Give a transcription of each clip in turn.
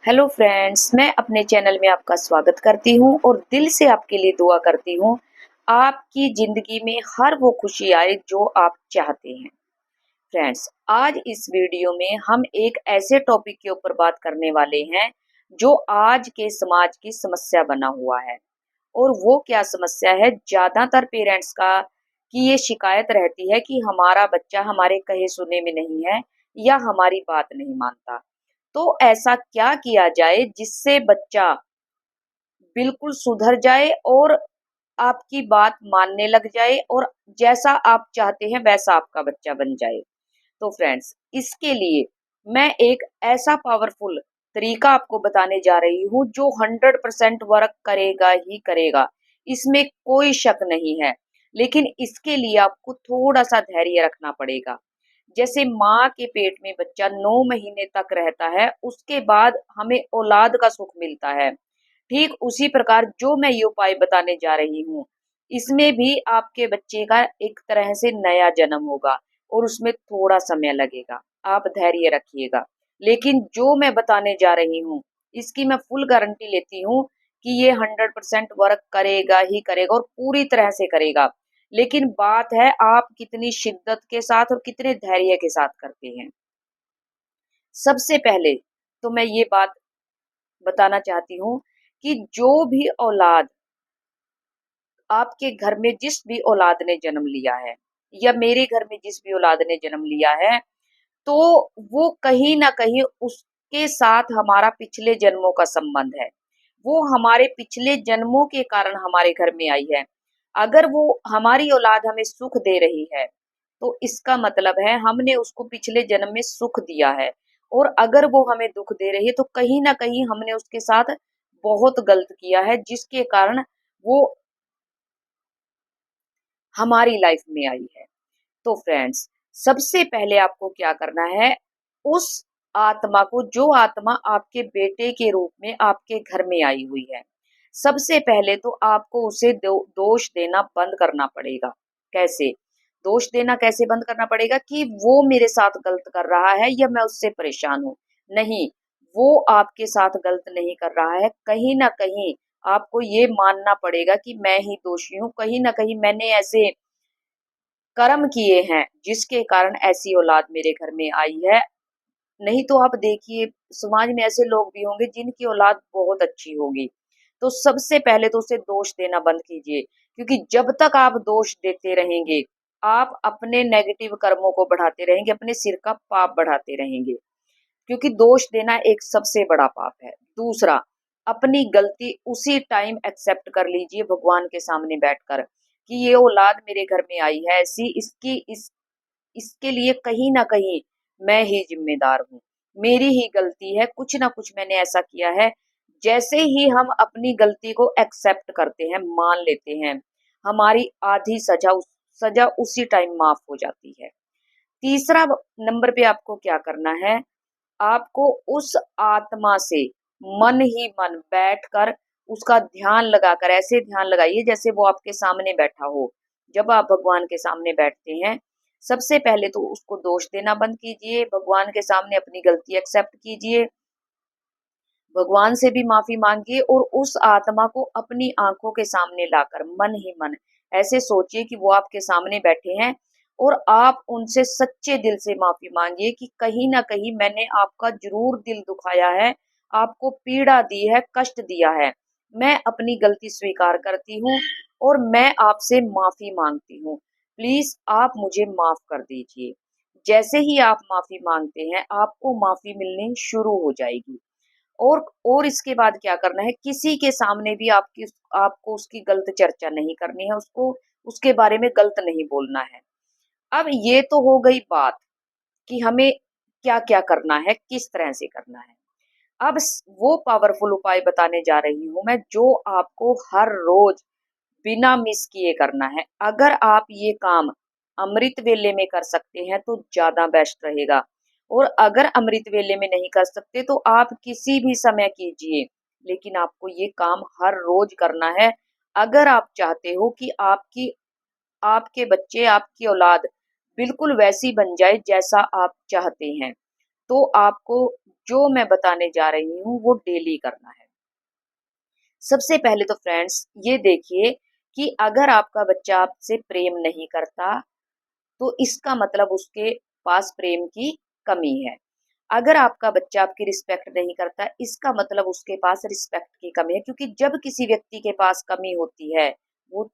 Hello friends, मैं अपने channel में आपका स्वागत करती हूँ और दिल से आपके लिए दुआ करती हूँ आपकी ज़िंदगी में हर वो खुशी आए जो आप चाहते हैं। फ्रेंड्स, आज इस वीडियो में हम एक ऐसे टॉपिक के ऊपर बात करने वाले हैं जो आज के समाज की समस्या बना हुआ है। और वो क्या समस्या है, ज़्यादातर पेरेंट्स का कि ये शिकायत रहती है कि हमारा बच्चा हमारे कहे सुने में नहीं है या हमारी बात नहीं मानता। तो ऐसा क्या किया जाए जिससे बच्चा बिल्कुल सुधर जाए और आपकी बात मानने लग जाए और जैसा आप चाहते हैं वैसा आपका बच्चा बन जाए। तो फ्रेंड्स, इसके लिए मैं एक ऐसा पावरफुल तरीका आपको बताने जा रही हूँ जो 100% वर्क करेगा ही करेगा। इसमें कोई शक नहीं है। लेकिन इसके लिए आपको थोड़ा-सा धैर्य रखना पड़ेगा। जैसे माँ के पेट में बच्चा 9 महीने तक रहता है, उसके बाद हमें औलाद का सुख मिलता है। ठीक उसी प्रकार जो मैं ये उपाय बताने जा रही हूँ, इसमें भी आपके बच्चे का एक तरह से नया जन्म होगा और उसमें थोड़ा समय लगेगा। आप धैर्य रखिएगा। लेकिन जो मैं बताने जा रही हूँ, इसकी मैं फुल गारंटी लेती हूँ कि ये 100% वर्क करेगा ही करेगा और पूरी तरह से करेगा। लेकिन बात है आप कितनी शिद्दत के साथ और कितने धैर्य के साथ करते हैं। सबसे पहले तो मैं ये बात बताना चाहती हूँ कि जो भी औलाद आपके घर में जिस भी औलाद ने जन्म लिया है या मेरे घर में जिस भी औलाद ने जन्म लिया है, तो वो कहीं न कहीं उसके साथ हमारा पिछले जन्मों का संबंध है। वो हमारे पिछले जन्मों के कारण हमारे घर में आई है। अगर वो हमारी औलाद हमें सुख दे रही है, तो इसका मतलब है हमने उसको पिछले जन्म में सुख दिया है। और अगर वो हमें दुःख दे रही है, तो कहीं न कहीं हमने उसके साथ बहुत गलत किया है, जिसके कारण वो हमारी लाइफ में आई है। तो फ्रेंड्स, सबसे पहले आपको क्या करना है, उस आत्मा को जो आत्मा आपके बेटे के रूप में आपके घर में आई हुई है, सबसे पहले तो आपको उसे दोष देना बंद करना पड़ेगा। कैसे? दोष देना कैसे बंद करना पड़ेगा कि वो मेरे साथ गलत कर रहा है या मैं उससे परेशान हूँ। नहीं, वो आपके साथ गलत नहीं कर रहा है। कहीं न कहीं आपको ये मानना पड़ेगा कि मैं ही दोषी हूँ, कहीं न कहीं मैंने ऐसे कर्म किए हैं जिसके कारण ऐसी औलाद मेरे घर में आई है। नहीं तो आप देखिए, समाज में ऐसे लोग भी होंगे जिनकी औलाद बहुत अच्छी होगी। तो सबसे पहले तो उसे दोष देना बंद कीजिए, क्योंकि जब तक आप दोष देते रहेंगे, आप अपने नेगेटिव कर्मों को बढ़ाते रहेंगे, अपने सिर का पाप बढ़ाते रहेंगे। क्योंकि दोष देना एक सबसे बड़ा पाप है। दूसरा, अपनी गलती उसी टाइम एक्सेप्ट कर लीजिए भगवान के सामने बैठकर कि ये औलाद मेरे घर में आई है ऐसी, इसके लिए कहीं न कहीं मैं ही ज़िम्मेदार हूँ। मेरी ही गलती है, कुछ न कुछ मैंने ऐसा किया है। जैसे ही हम अपनी गलती को एक्सेप्ट करते हैं, मान लेते हैं, हमारी आधी सज़ा उसी टाइम माफ़ हो जाती है। तीसरा नंबर पे आपको क्या करना है, आपको उस आत्मा से मन ही मन बैठकर उसका ध्यान लगाकर ऐसे ध्यान लगाइए जैसे वो आपके सामने बैठा हो। जब आप भगवान के सामने बैठते हैं, सबसे पहले तो उसको दोष देना बंद कीजिए, भगवान के सामने अपनी गलती एक्सेप्ट कीजिए, भगवान से भी माफ़ी माँगिए और उस आत्मा को अपनी आँखों के सामने लाकर मन ही मन ऐसे सोचिए कि वो आपके सामने बैठे हैं और आप उनसे सच्चे दिल से माफ़ी माँगिए कि कहीं न कहीं मैंने आपका ज़रूर दिल दुखाया है, आपको पीड़ा दी है, कष्ट दिया है। मैं अपनी गलती स्वीकार करती हूँ और मैं आपसे माफ़ी माँगती हूँ। प्लीज़ आप मुझे माफ़ कर दीजिए। जैसे ही आप माफ़ी माँगते हैं, आपको माफ़ी मिलनी शुरू हो जाएगी। और इसके बाद क्या करना है, किसी के सामने भी आपको उसकी गलत चर्चा नहीं करनी है, उसको उसके बारे में गलत नहीं बोलना है। अब ये तो हो गई बात कि हमें क्या-क्या करना है, किस तरह से करना है। अब वो पावरफुल उपाय बताने जा रही हूँ मैं जो आपको हर रोज बिना मिस किए करना है। अगर आप ये काम अमृत वेले में कर सकते हैं तो ज़्यादा बेस्ट रहेगा और अगर अमृत वेले में नहीं कर सकते तो आप किसी भी समय कीजिए, लेकिन आपको ये काम हर रोज करना है। अगर आप चाहते हो कि आपके बच्चे, आपकी औलाद बिल्कुल वैसी बन जाए जैसा आप चाहते हैं, तो आपको जो मैं बताने जा रही हूँ वो डेली करना है। सबसे पहले तो फ्रेंड्स ये देखिए कि अगर आपका बच्चा आपसे प्रेम नहीं करता, तो इसका मतलब उसके पास प्रेम की कमी है। अगर आपका बच्चा आपकी रिस्पेक्ट नहीं करता, इसका मतलब उसके पास रिस्पेक्ट की कमी है, क्योंकि जब किसी व्यक्ति के पास कमी होती है, वो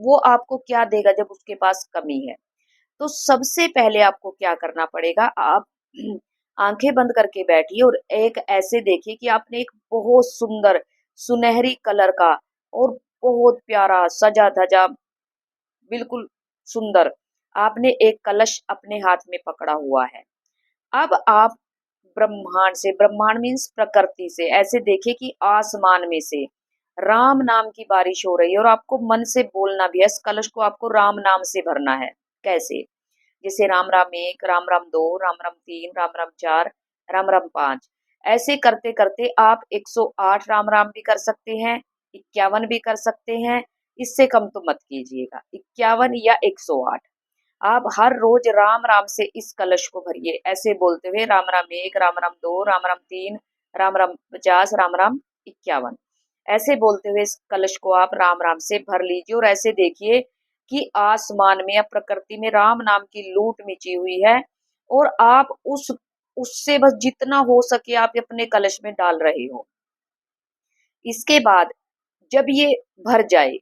वो आपको क्या देगा जब उसके पास कमी है। तो सबसे पहले आपको क्या करना पड़ेगा, आप आंखें बंद करके बैठिए और एक ऐसे देखिए कि आपने एक बहुत सुंदर सुनहरी कलर का और बहुत प्यारा सजा धजा, बिल्कुल सुंदर, आपने एक कलश अपने हाथ में पकड़ा हुआ है। अब आप ब्रह्मांड से, ब्रह्मांड मीन्स प्रकृति से, ऐसे देखिए कि आसमान में से राम नाम की बारिश हो रही है और आपको मन से बोलना भी है, इस कलश को आपको राम नाम से भरना है। कैसे? जैसे राम राम एक, राम राम दो, राम राम तीन, राम राम चार, राम राम पांच, ऐसे करते करते आप 108 राम राम भी कर सकते हैं, 51 भी कर सकते हैं। इससे कम तो मत कीजिएगा, 51 या 108। आप हर रोज राम राम से इस कलश को भरिए, ऐसे बोलते हुए राम राम एक, राम राम दो, राम राम तीन, राम राम 50, राम राम 51, ऐसे बोलते हुए इस कलश को आप राम राम से भर लीजिए और ऐसे देखिए कि आसमान में या प्रकृति में राम नाम की लूट मची हुई है और आप उससे बस जितना हो सके आप अपने कलश में डाल रहे हो। इसके बाद जब ये भर जाए,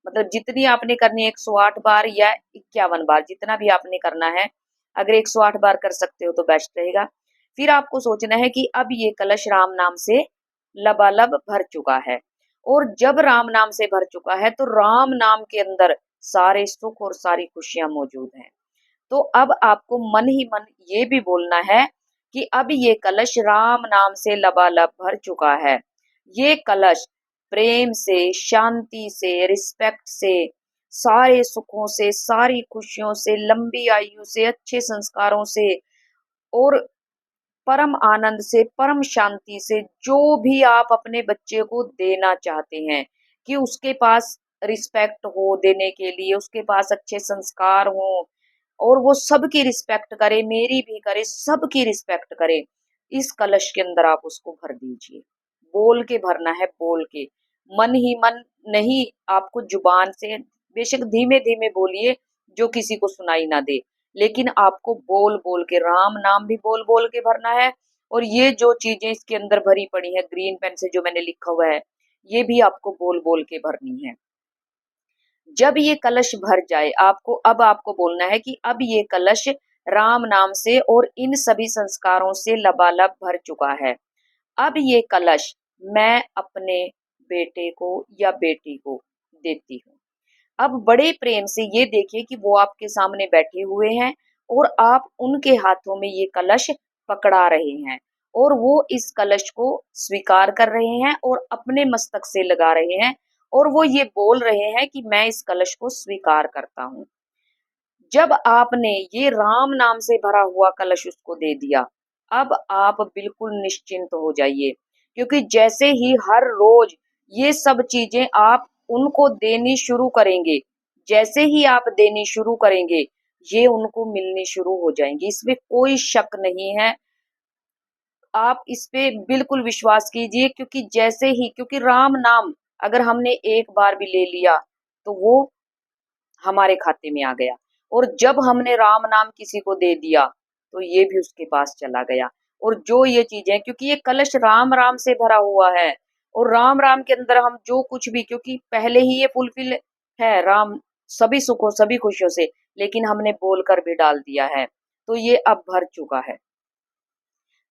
मतलब जितनी आपने करनी है, 108 बार या 51 बार, जितना भी आपने करना है, अगर 108 बार कर सकते हो तो बेस्ट रहेगा। फिर आपको सोचना है कि अब ये कलश राम नाम से लबालब भर चुका है, और जब राम नाम से भर चुका है तो राम नाम के अंदर सारे सुख और सारी खुशियां मौजूद हैं। तो अब आपको मन ही मन ये भी बोलना है कि अब ये कलश राम नाम से लबालब भर चुका है। ये कलश प्रेम से, शांति से, रिस्पेक्ट से, सारे सुखों से, सारी खुशियों से, लंबी आयु से, अच्छे संस्कारों से और परम आनंद से, परम शांति से, जो भी आप अपने बच्चे को देना चाहते हैं कि उसके पास रिस्पेक्ट हो देने के लिए, उसके पास अच्छे संस्कार हो और वो सबकी रिस्पेक्ट करे, मेरी भी करे, सबकी रिस्पेक्ट करे, इस कलश के अंदर आप उसको भर दीजिए। बोल के भरना है, बोल के, मन ही मन नहीं, आपको जुबान से बेशक धीमे धीमे बोलिए जो किसी को सुनाई ना दे, लेकिन आपको बोल बोल के, राम नाम भी बोल बोल के भरना है। और ये जो चीजें इसके अंदर भरी पड़ी है ग्रीन पेन से जो मैंने लिखा हुआ है, ये भी आपको बोल बोल के भरनी है। जब ये कलश भर जाए, आपको बोलना है कि अब ये कलश राम नाम से और इन सभी संस्कारों से लबालब भर चुका है। अब ये कलश मैं अपने बेटे को या बेटी को देती हूँ। अब बड़े प्रेम से ये देखिए कि वो आपके सामने बैठे हुए हैं और आप उनके हाथों में ये कलश पकड़ा रहे हैं और वो इस कलश को स्वीकार कर रहे हैं और अपने मस्तक से लगा रहे हैं और वो ये बोल रहे हैं कि मैं इस कलश को स्वीकार करता हूँ। जब आपने ये राम नाम से भरा हुआ कलश उसको दे दिया, अब आप बिल्कुल निश्चिंत हो जाइए, क्योंकि जैसे ही हर रोज ये सब चीजें आप उनको देनी शुरू करेंगे, जैसे ही आप देनी शुरू करेंगे, ये उनको मिलनी शुरू हो जाएंगी, इसमें कोई शक नहीं है। आप इस पे बिल्कुल विश्वास कीजिए, क्योंकि राम नाम अगर हमने एक बार भी ले लिया तो वो हमारे खाते में आ गया, और जब हमने राम नाम किसी को दे दिया तो ये भी उसके पास चला गया। और जो ये चीजें, क्योंकि ये कलश राम राम से भरा हुआ है और राम राम के अंदर हम जो कुछ भी, क्योंकि पहले ही ये फुलफिल है राम सभी सुखों सभी खुशियों से, लेकिन हमने बोलकर भी डाल दिया है, तो ये अब भर चुका है।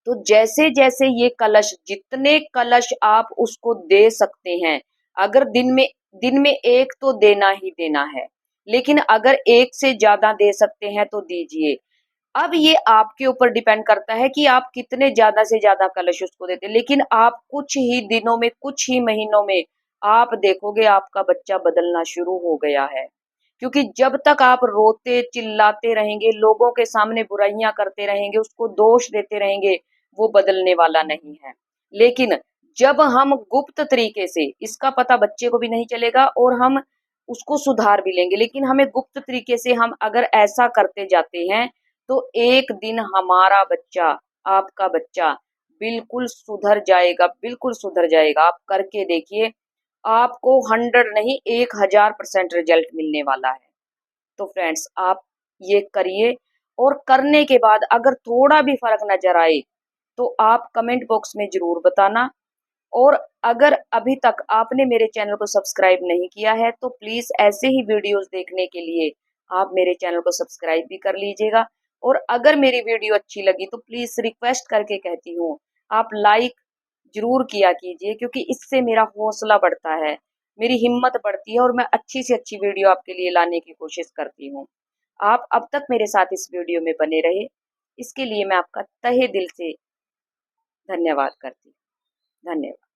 तो जैसे जैसे ये कलश, जितने कलश आप उसको दे सकते हैं, अगर दिन में एक तो देना ही देना है, लेकिन अगर एक से ज्यादा दे सकते हैं तो दीजिए। अब ये आपके ऊपर डिपेंड करता है कि आप कितने ज्यादा से ज्यादा कलश उसको देते हैं, लेकिन आप कुछ ही दिनों में, कुछ ही महीनों में आप देखोगे आपका बच्चा बदलना शुरू हो गया है। क्योंकि जब तक आप रोते चिल्लाते रहेंगे, लोगों के सामने बुराइयां करते रहेंगे, उसको दोष देते रहेंगे, वो बदलने वाला नहीं है। लेकिन जब हम गुप्त तरीके से, इसका पता बच्चे को भी नहीं चलेगा और हम उसको सुधार भी लेंगे, लेकिन हमें गुप्त तरीके से हम अगर ऐसा करते जाते हैं तो एक दिन हमारा बच्चा आपका बच्चा बिल्कुल सुधर जाएगा, बिल्कुल सुधर जाएगा। आप करके देखिए, आपको 100 नहीं 1000% रिजल्ट मिलने वाला है। तो फ्रेंड्स आप ये करिए, और करने के बाद अगर थोड़ा भी फ़र्क नज़र आए, तो आप कमेंट बॉक्स में ज़रूर बताना। और अगर अभी तक आपने मेरे चैनल को सब्सक्राइब नहीं किया है, तो प्लीज़ ऐसे ही वीडियोस देखने के लिए आप मेरे चैनल को सब्सक्राइब भी कर लीजिएगा। और अगर मेरी वीडियो अच्छी लगी तो प्लीज़ रिक्वेस्ट करके कहती हूँ, आप लाइक ज़रूर किया कीजिए, क्योंकि इससे मेरा हौसला बढ़ता है, मेरी हिम्मत बढ़ती है और मैं अच्छी से अच्छी वीडियो आपके लिए लाने की कोशिश करती हूँ। आप अब तक मेरे साथ इस वीडियो में बने रहे, इसके लिए मैं आपका तहे दिल से धन्यवाद करती हूँ। धन्यवाद।